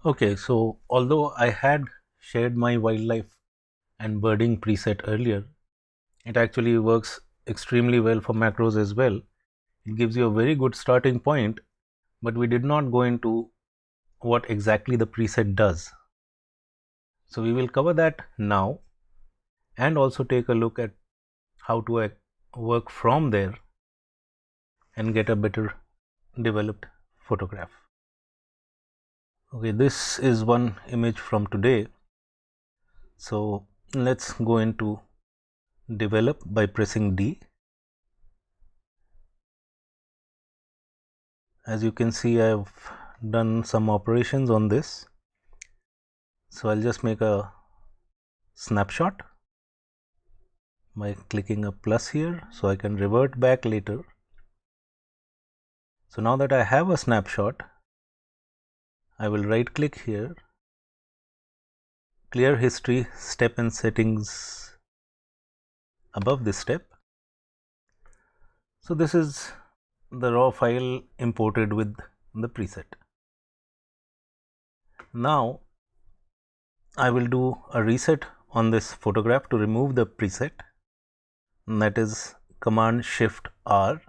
Okay, so although I had shared my wildlife and birding preset earlier, it actually works extremely well for macros as well. It gives you a very good starting point, but we did not go into what exactly the preset does. So we will cover that now and also take a look at how to work from there and get a better developed photograph. Okay, this is one image from today. So let's go into develop by pressing D. As you can see, I've done some operations on this. So I'll just make a snapshot by clicking a plus here so I can revert back later. So now that I have a snapshot, I will right click here, clear history, step and settings above this step. So this is the raw file imported with the preset. Now I will do a reset on this photograph to remove the preset, and that is Command Shift R.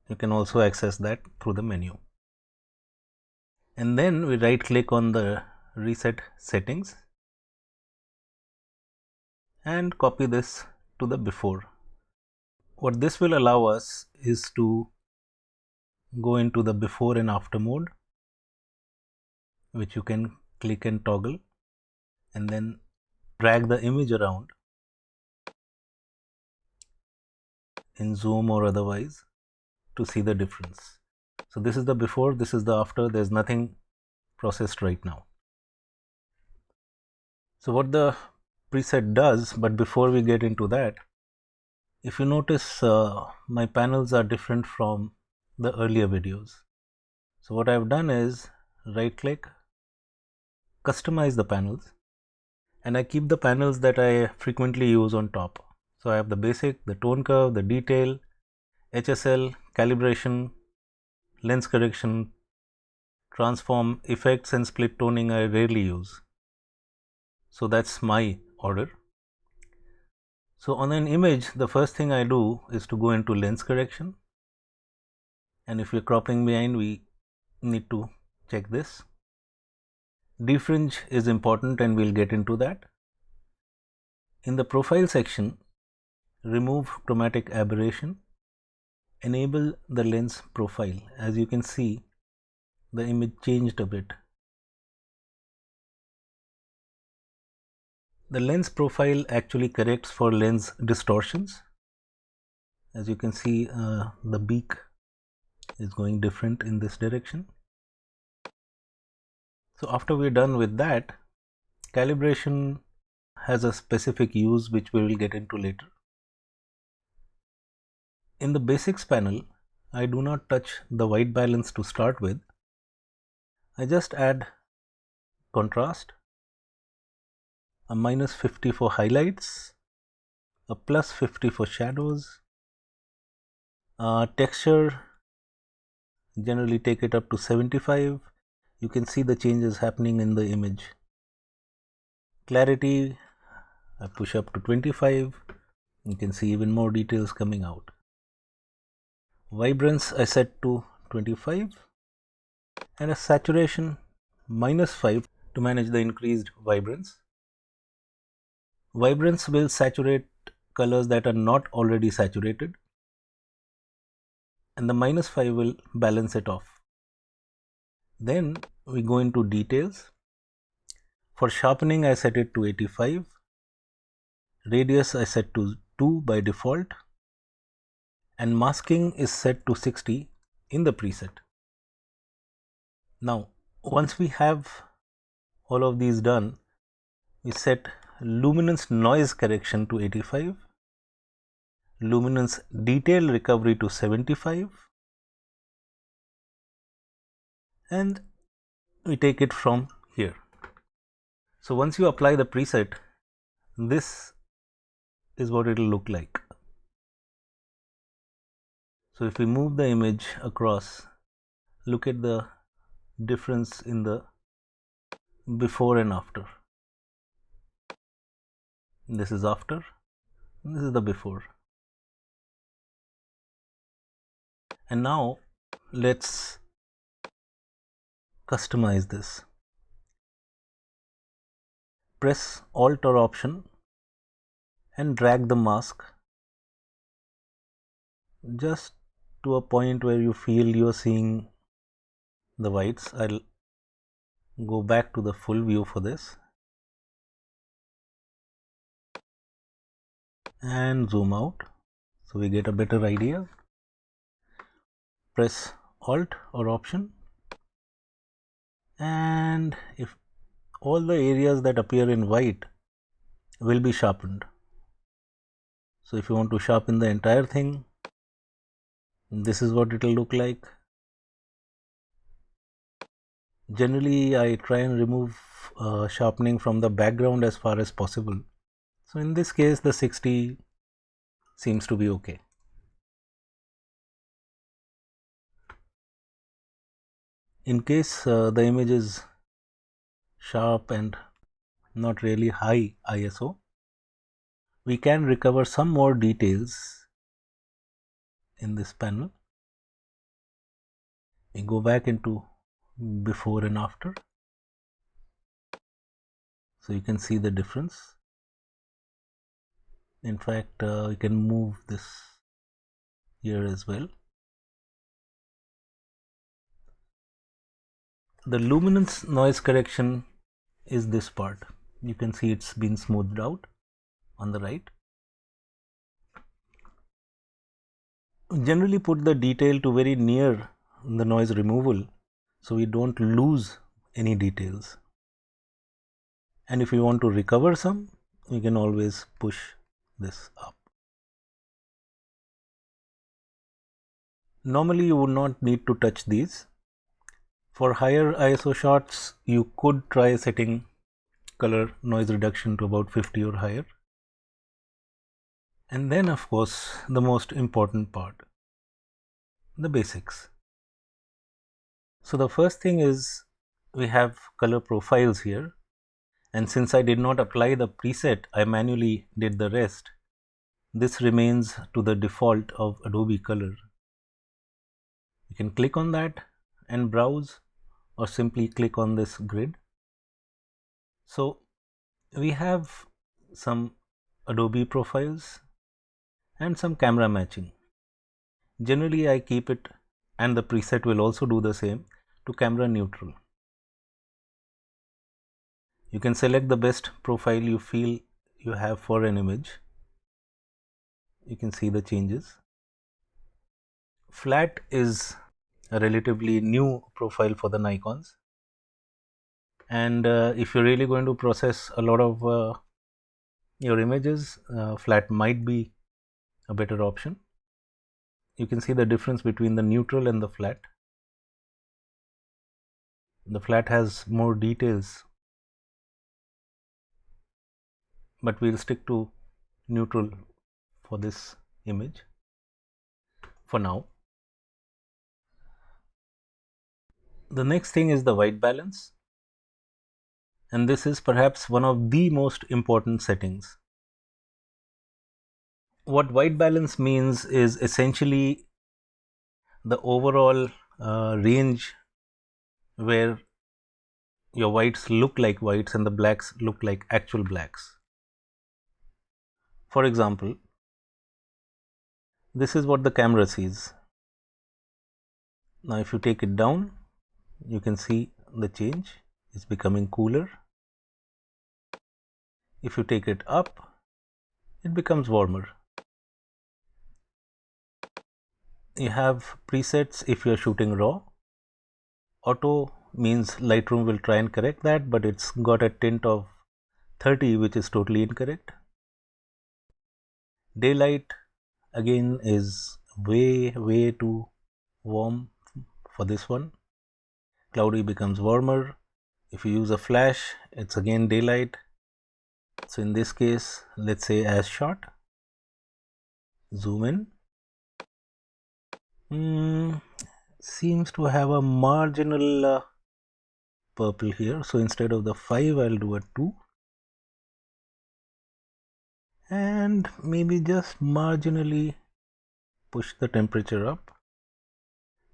You can also access that through the menu. And then we right click on the reset settings and copy this to the before. What this will allow us is to go into the before and after mode, which you can click and toggle, and then drag the image around in zoom or otherwise to see the difference. So this is the before, this is the after. There's nothing processed right now. So what the preset does, but before we get into that, if you notice, my panels are different from the earlier videos. So what I've done is right click, customize the panels, and I keep the panels that I frequently use on top. So I have the basic, the tone curve, the detail, HSL, calibration, lens correction, transform, effects and split toning I rarely use. So that's my order. So on an image, the first thing I do is to go into lens correction, and if we're cropping behind, we need to check this. Defringe is important and we'll get into that. In the profile section, remove chromatic aberration, enable the lens profile. As you can see, the image changed a bit. The lens profile actually corrects for lens distortions. As you can see, the beak is going different in this direction. So after we're done with that, calibration has a specific use which we will get into later. In the basics panel, I do not touch the white balance to start with. I just add contrast, a -50 for highlights, a +50 for shadows, texture, generally take it up to 75. You can see the changes happening in the image. Clarity, I push up to 25. You can see even more details coming out. Vibrance I set to 25, and a saturation -5 to manage the increased vibrance. Vibrance will saturate colors that are not already saturated, and the -5 will balance it off. Then we go into details. For sharpening, I set it to 85. Radius I set to 2 by default, and masking is set to 60 in the preset. Now, once we have all of these done, we set luminance noise correction to 85, luminance detail recovery to 75, and we take it from here. So once you apply the preset, this is what it will look like. So if we move the image across, look at the difference in the before and after. This is after, this is the before. And now let's customize this. Press Alt or Option and drag the mask just to a point where you feel you're seeing the whites. I'll go back to the full view for this and zoom out so we get a better idea. Press Alt or Option, and if all the areas that appear in white will be sharpened. So if you want to sharpen the entire thing, this is what it will look like. Generally, I try and remove sharpening from the background as far as possible. So in this case, the 60 seems to be okay. In case the image is sharp and not really high ISO, we can recover some more details in this panel. We go back into before and after, so you can see the difference. In fact, you can move this here as well. The luminance noise correction is this part. You can see it's been smoothed out on the right. Generally put the detail to very near the noise removal so we don't lose any details. And if you want to recover some, you can always push this up. Normally you would not need to touch these. For higher ISO shots, you could try setting color noise reduction to about 50 or higher. And then of course the most important part, the basics. So the first thing is we have color profiles here, and since I did not apply the preset, I manually did the rest. This remains to the default of Adobe Color. You can click on that and browse, or simply click on this grid. So we have some Adobe profiles and some camera matching. Generally I keep it, and the preset will also do the same, to camera neutral. You can select the best profile you feel you have for an image. You can see the changes. Flat is a relatively new profile for the Nikons, and if you're really going to process a lot of your images, flat might be a better option. You can see the difference between the neutral and the flat. The flat has more details, but we'll stick to neutral for this image for now. The next thing is the white balance, and this is perhaps one of the most important settings. What white balance means is essentially the overall range where your whites look like whites and the blacks look like actual blacks. For example, this is what the camera sees. Now if you take it down, you can see the change. It's becoming cooler. If you take it up, it becomes warmer. You have presets if you are shooting raw. Auto means Lightroom will try and correct that, but it's got a tint of 30, which is totally incorrect. Daylight again is way too warm for this one. Cloudy becomes warmer. If you use a flash, it's again daylight. So in this case, let's say as shot, zoom in. Seems to have a marginal purple here. So instead of the 5, I'll do a 2. And maybe just marginally push the temperature up.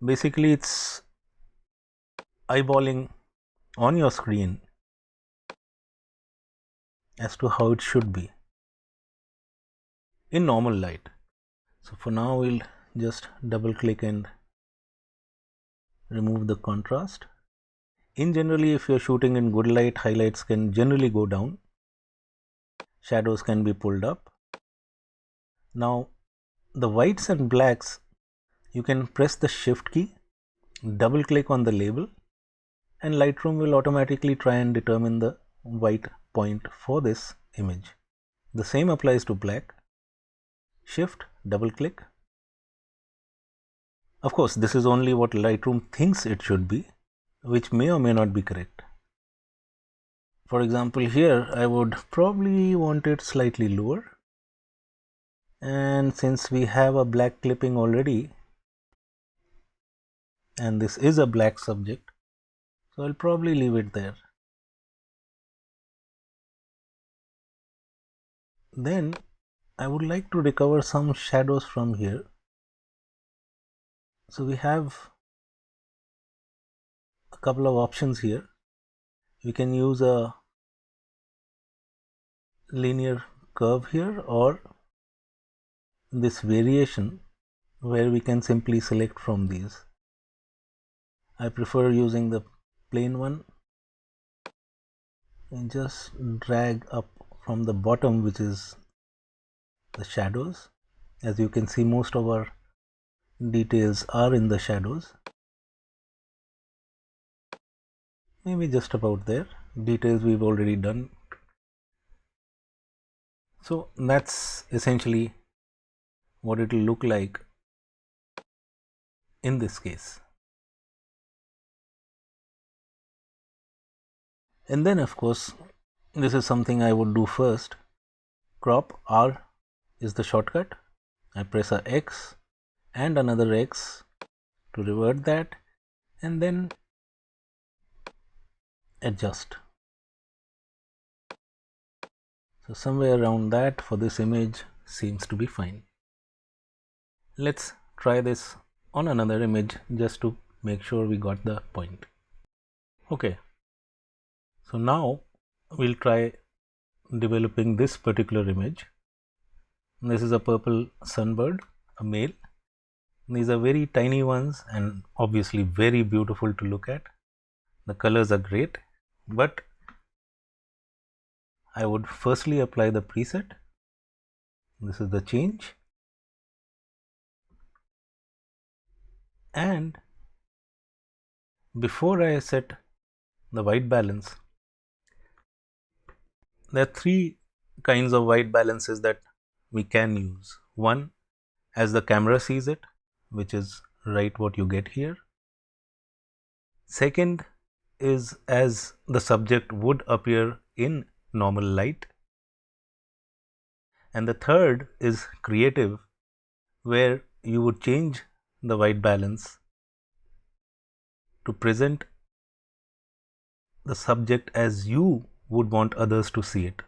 Basically, it's eyeballing on your screen as to how it should be in normal light. So for now, we'll just double click and remove the contrast. In generally, if you're shooting in good light, highlights can generally go down, shadows can be pulled up. Now the whites and blacks, you can press the shift key, double click on the label, and Lightroom will automatically try and determine the white point for this image. The same applies to black. Shift, double click. Of course, this is only what Lightroom thinks it should be, which may or may not be correct. For example, here I would probably want it slightly lower, and since we have a black clipping already and this is a black subject, so I'll probably leave it there. Then I would like to recover some shadows from here. So we have a couple of options here. We can use a linear curve here, or this variation where we can simply select from these. I prefer using the plain one and just drag up from the bottom, which is the shadows. As you can see, most of our details are in the shadows. Maybe just about there. Details we've already done. So that's essentially what it will look like in this case. And then of course, this is something I would do first. Crop, R is the shortcut. I press a X and another X to revert that, and then adjust. So somewhere around that for this image seems to be fine. Let's try this on another image just to make sure we got the point. Okay, so now we'll try developing this particular image. This is a purple sunbird, a male. These are very tiny ones and obviously very beautiful to look at. The colors are great, but I would firstly apply the preset. This is the change, and before I set the white balance, there are three kinds of white balances that we can use. One, as the camera sees it, which is right what you get here. Second is as the subject would appear in normal light. And the third is creative, where you would change the white balance to present the subject as you would want others to see it.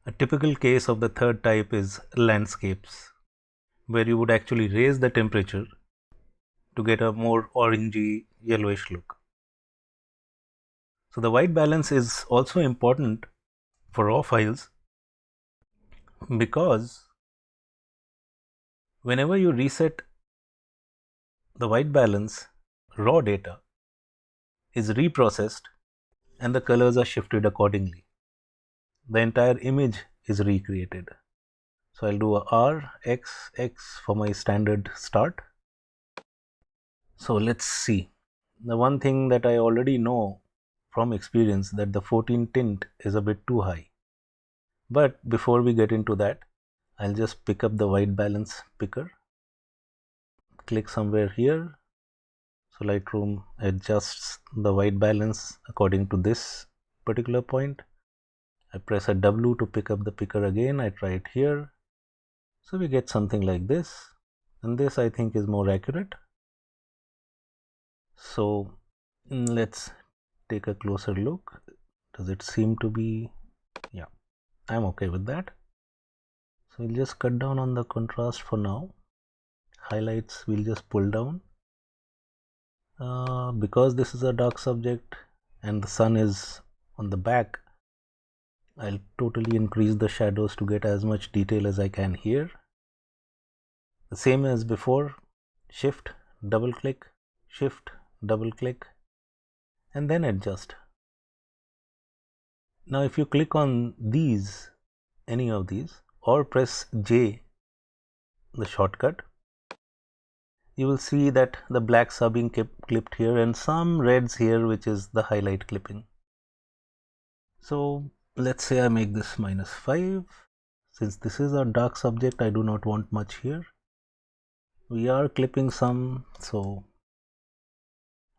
A typical case of the third type is landscapes, where you would actually raise the temperature to get a more orangey yellowish look. So the white balance is also important for raw files, because whenever you reset the white balance, raw data is reprocessed and the colors are shifted accordingly. The entire image is recreated. So I'll do a R, X, X for my standard start. So let's see. The one thing that I already know from experience, that the 14 tint is a bit too high. But before we get into that, I'll just pick up the white balance picker, click somewhere here. So Lightroom adjusts the white balance according to this particular point. I press a W to pick up the picker again. I try it here. So we get something like this, and this I think is more accurate. So let's take a closer look. Does it seem to be, yeah, I'm okay with that. So we'll just cut down on the contrast for now. Highlights we'll just pull down. Because this is a dark subject and the sun is on the back, I'll totally increase the shadows to get as much detail as I can here. The same as before, shift, double click, shift, double click, and then adjust. Now if you click on these, any of these, or press J, the shortcut, you will see that the blacks are being clipped here and some reds here, which is the highlight clipping. So let's say I make this -5. Since this is a dark subject, I do not want much here. We are clipping some, so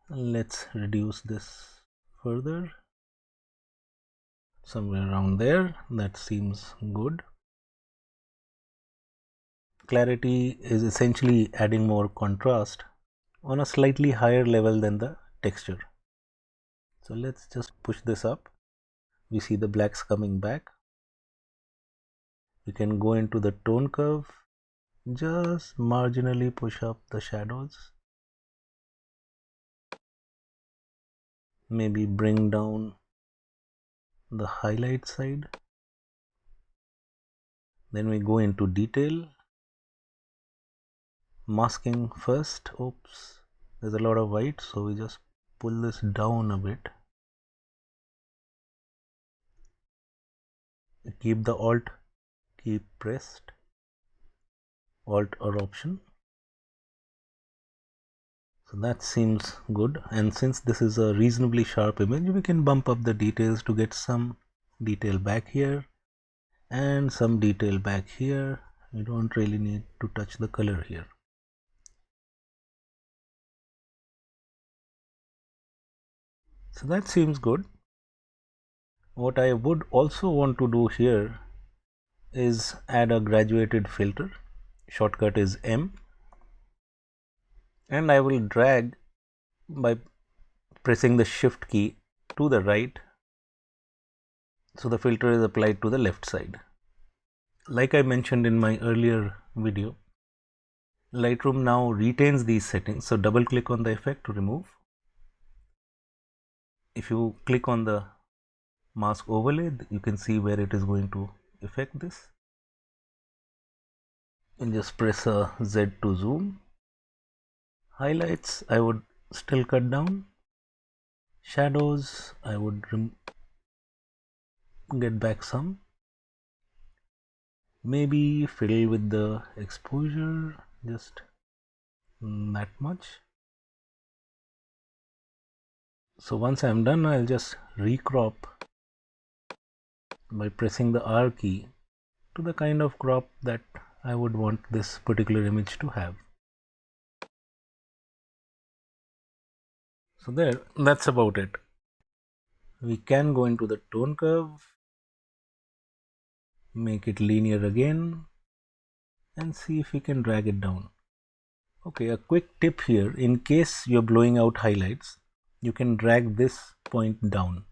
let's reduce this further. Somewhere around there, that seems good. Clarity is essentially adding more contrast on a slightly higher level than the texture. So let's just push this up. We see the blacks coming back. We can go into the tone curve, just marginally push up the shadows. Maybe bring down the highlight side. Then we go into detail. Masking first. Oops, there's a lot of white, so we just pull this down a bit. Keep the Alt key pressed, Alt or Option. So that seems good, and since this is a reasonably sharp image, we can bump up the details to get some detail back here and some detail back here. We don't really need to touch the color here. So that seems good. What I would also want to do here is add a graduated filter. Shortcut is M, and I will drag by pressing the shift key to the right, so the filter is applied to the left side. Like I mentioned in my earlier video, Lightroom now retains these settings, so double click on the effect to remove. If you click on the mask overlay, you can see where it is going to affect this. And just press a Z to zoom. Highlights I would still cut down. Shadows I would get back some. Maybe fill with the exposure, just that much. So once I'm done, I'll just recrop by pressing the R key to the kind of crop that I would want this particular image to have. So there, that's about it. We can go into the tone curve, make it linear again, and see if we can drag it down. Okay, a quick tip here: in case you're blowing out highlights, you can drag this point down.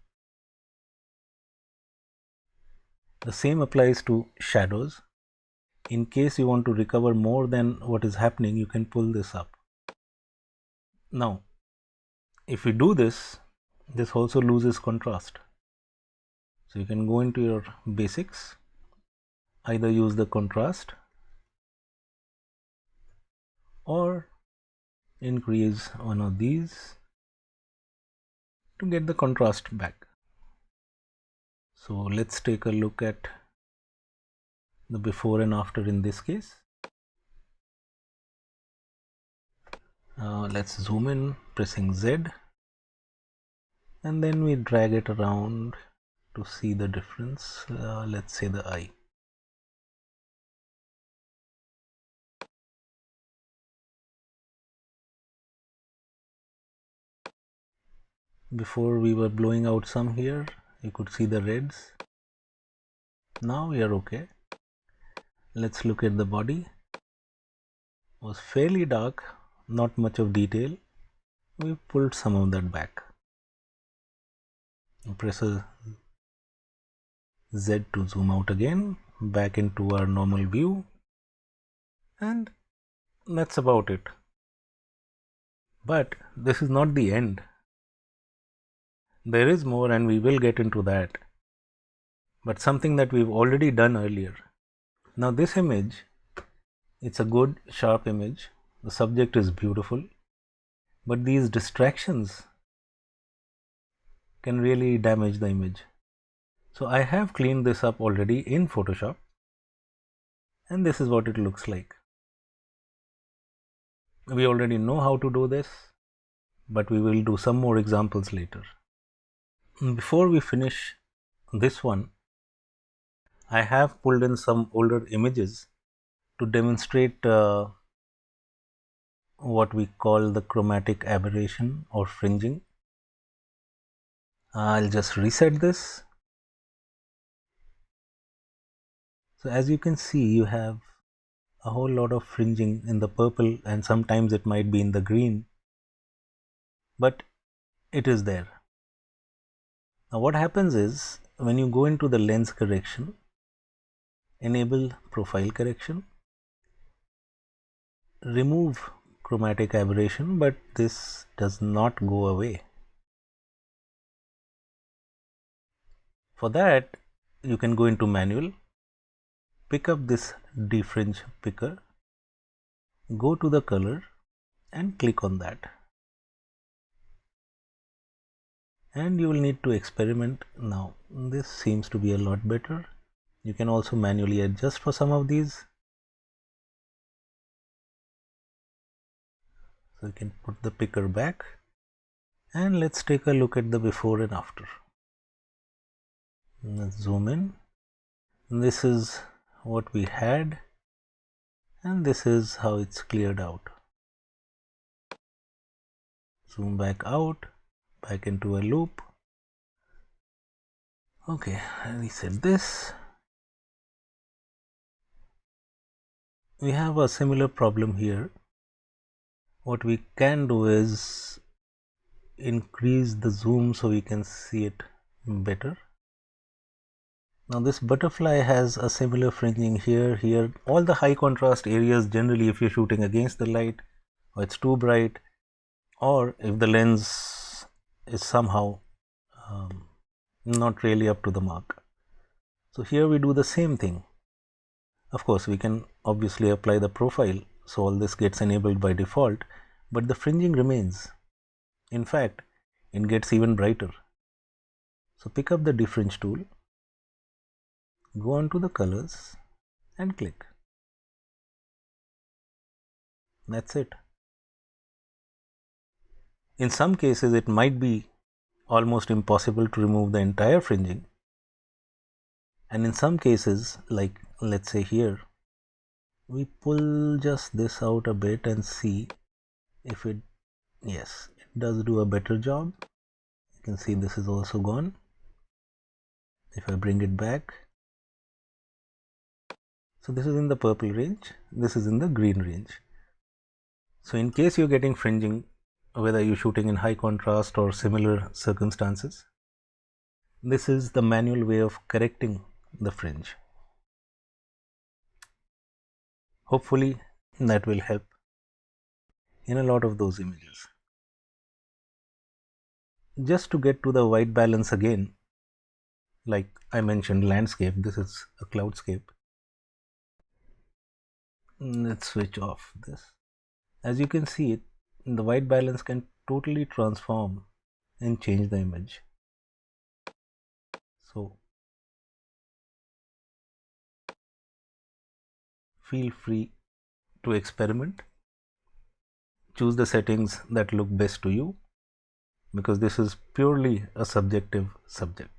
The same applies to shadows. In case you want to recover more than what is happening, you can pull this up. Now, if we do this, this also loses contrast. So you can go into your basics, either use the contrast or increase one of these to get the contrast back. So let's take a look at the before and after in this case. Let's zoom in, pressing Z, and then we drag it around to see the difference. Let's say the eye. Before we were blowing out some here, you could see the reds. Now we are okay. Let's look at the body. It was fairly dark, not much of detail. We pulled some of that back. Press a Z to zoom out again, back into our normal view, and that's about it. But this is not the end. There is more, and we will get into that, but something that we've already done earlier. Now this image, it's a good sharp image, the subject is beautiful, but these distractions can really damage the image. So I have cleaned this up already in Photoshop, and this is what it looks like. We already know how to do this, but we will do some more examples later. Before we finish this one, I have pulled in some older images to demonstrate what we call the chromatic aberration or fringing. I'll just reset this. So as you can see, you have a whole lot of fringing in the purple, and sometimes it might be in the green, but it is there. Now what happens is, when you go into the lens correction, enable profile correction, remove chromatic aberration, but this does not go away. For that, you can go into manual, pick up this defringe picker, go to the color and click on that, and you will need to experiment. Now this seems to be a lot better. You can also manually adjust for some of these. So you can put the picker back, and let's take a look at the before and after. Let's zoom in. This is what we had, and this is how it's cleared out. Zoom back out, back into a loop. Okay, reset this. We have a similar problem here. What we can do is increase the zoom so we can see it better. Now this butterfly has a similar fringing here. All the high contrast areas, generally if you're shooting against the light, or it's too bright, or if the lens is somehow not really up to the mark. So here we do the same thing. Of course, we can obviously apply the profile, so all this gets enabled by default, but the fringing remains. In fact, it gets even brighter. So pick up the defringe tool, go on to the colors and click. That's it. In some cases, it might be almost impossible to remove the entire fringing. And in some cases, like let's say here, we pull just this out a bit and see if it, yes, it does do a better job. You can see this is also gone. If I bring it back, so this is in the purple range, this is in the green range. So in case you're getting fringing, whether you're shooting in high contrast or similar circumstances, this is the manual way of correcting the fringe. Hopefully that will help in a lot of those images. Just to get to the white balance again, like I mentioned landscape, this is a cloudscape. Let's switch off this. As you can see, it, the white balance can totally transform and change the image. So feel free to experiment. Choose the settings that look best to you, because this is purely a subjective subject.